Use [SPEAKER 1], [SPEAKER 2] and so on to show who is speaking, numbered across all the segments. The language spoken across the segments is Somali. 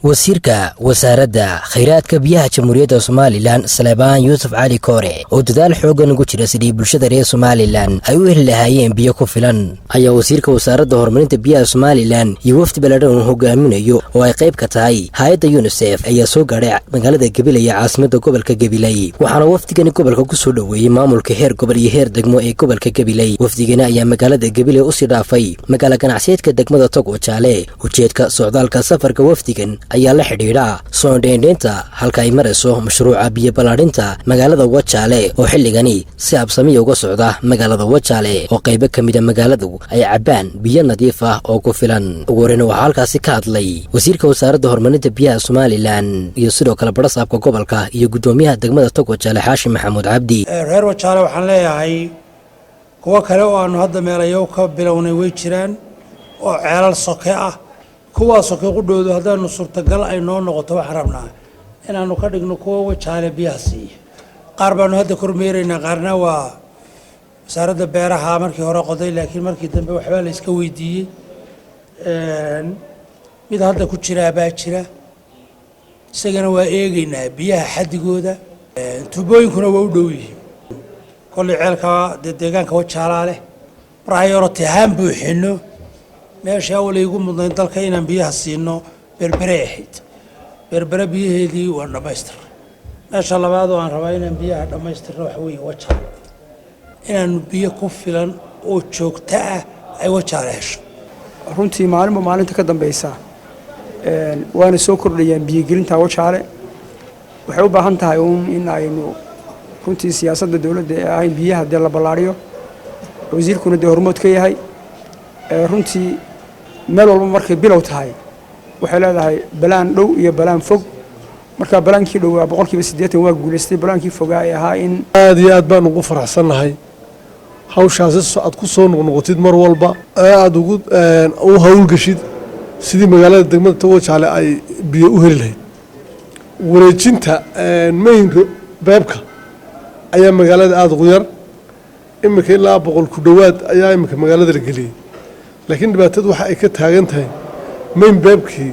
[SPEAKER 1] wasiirka wasaaradda khayraadka biyaha jamhuuriyadda Soomaaliland Salebaan Yuusuf Cali Koore oo dadaal xoogan ugu jira sidii bulshada reer Soomaaliland ay u heli lahaayeen biyo ku filan ayaa wasiirka wasaaradda horumarinta biyaha Soomaaliland iyo wafdi balaadhan uu hogaaminayo oo ay qayb ka tahay hay'adda UNICEF ayaa soo gaaray magaalada Gabiley ee caasimadda gobolka Gabiley waxaana wafdigani gobolka ku soo dhaweeyay maamulka heer gobol iyo heer degmo ee gobolka Gabiley wafdigani ayaa magaalada Gabiley u sii dhaafay magaala ganacsiyeedka degmada Togwajaale ujeedka socdaalka safarka wafdigan ayaa la xidhiidha soo dheendheynta halka ay marayso mashruuca biyo balaadhinta magaalada Wajaale oo xilligani si habsami uga socda magaalada Wajaale oo qayb ka mid ah magaaladu ay cabaan biyo nadiif ah oo ku filan ugu horeyn waxa halkaasi ka hadlay wasiirka wasaaradda horumarinta biyaha Soomaaliland iyo sidoo kale barasaabka gobolka iyo gudoomiyaha degmada Togwajaale Xaashim Maxamuud Cabdi
[SPEAKER 2] reer Wajaale waxaan leeyahay kuwa kale oo aanu hadda meelayo ka bilownay way jiraan oo ceelal soke ah kuwaas oo ku dhowdo hadaan suurtagal ay noo noqoto wax rabnaa inaanu ka dhigno kuwa Wajaale biyaasi qaar baanu hadda kormeerayna qaarna waa wasaaradda beeraha markii hore qoday laakiin markii dambe waxba la iska weydiiyay mid hadda ku jira baa jira isagana waa eegaynaa biyaha xadigooda tubooyinkuna waa u dhow yihiin kulli ceelka deegaanka Wajaale priority ahaan buuxino meesha waligu mudnaan dalka inaan biyaha siino berbere biyaheedii waa dhamaystir meesha labaad oo aan rabaa inaan biyaha dhamaystirno wax weey Wajaale inaan biyo ku filan oo joogto ah ay Wajaale hesho
[SPEAKER 3] runtii maalinta ka dambaysa waana soo kordhayaan biyo gelinta Wajaale waxay u baahan tahay in aynu runtii siyaasadda dawladda ee ay biyaha la balaariyo wasiirkuna hormood ka yahay runtii meel walba markay bilow tahay waxay leedahay balaan dhow iyo balaan fog marka balaankii dhow waa 80% waa guuleystay balaankii fogaa ee ahaa in
[SPEAKER 4] aad iyo aad baan ugu faraxsanahay hawshaas aad ku soo noqotid mar walba aad ugu hawl gashid sidii magaalada degmada Togwajaale ay biyo u heli lahayd wareejinta maynka beebka ayaa magaalada aad ugu yar imika ilaa 100 ku dhawaad ayaa imika magaalada la geliyay laakiin dhibaatadu waxa ay ka taagan tahay main beebkii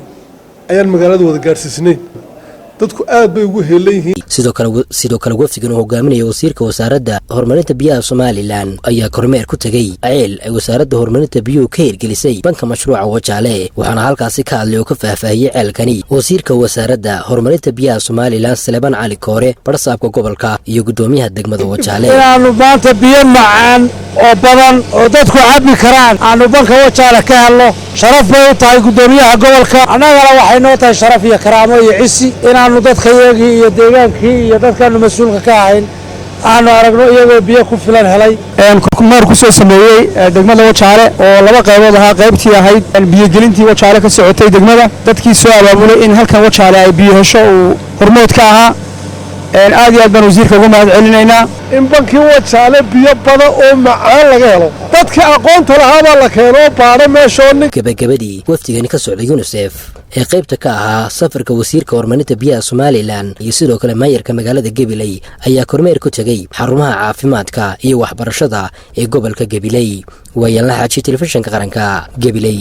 [SPEAKER 4] ayaan magaalada wada gaarsiisnay dadku aad bay ugu heelayeen
[SPEAKER 1] sidoo kale wafdigan hogaaminaya wasiirka wasaaradda horumarinta biyaha Soomaaliland ayaa kormeer ku tagay ceel ay wasaaradda horumarinta biyuhu ka hirgelisay banka mashruuca Wajaale waxaana halkaasi ka hadlay oo ka faahfaahiyay ceelkani wasiirka wasaaradda horumarinta biyaha Soomaaliland Salebaan Cali Koore barasaabka gobolka iyo gudoomiyaha degmada Wajaale
[SPEAKER 2] inaanu maanta biyo macaan oo badan oo dadku cabi karaan aanu banka Wajaale ka helno sharaf bay u tahay gudoomiyaha gobolka anagana waxay noo tahay sharaf iyo karaamo iyo cisi inaanu dadka iyagii iyo deegaankii iyo dadka mas'uulka ka ahayn aanu aragno iyagoo biyo ku filan helay
[SPEAKER 3] kormeer ku soo sameeyay degmada Wajaale oo laba qaybood ahaa qaybtii ahayd biyo gelintii Wajaale ka socotay degmada dadkii soo abaabulay in halkan Wajaale ay biyo hesho oo hormood ka ahaa aad iyo aad baan wasiirka ugu mahad celinaynaa
[SPEAKER 4] in bankii Wajaale biyo badan oo macaan laga helo dadka aqoonta lahaa la keeno baadho meeshoon
[SPEAKER 1] gabagabadii wafdigani ka socday UNICEF ee qaybta ka ahaa safarka wasiirka horumarinta biyaha Soomaaliland iyo sidoo kale maayarka magaalada Gabiley ayaa kormeer ku tagay xarumaha caafimaadka iyo waxbarashada ee gobolka Gabiley waayaan la xaaji telefishinka qaranka Gabiley.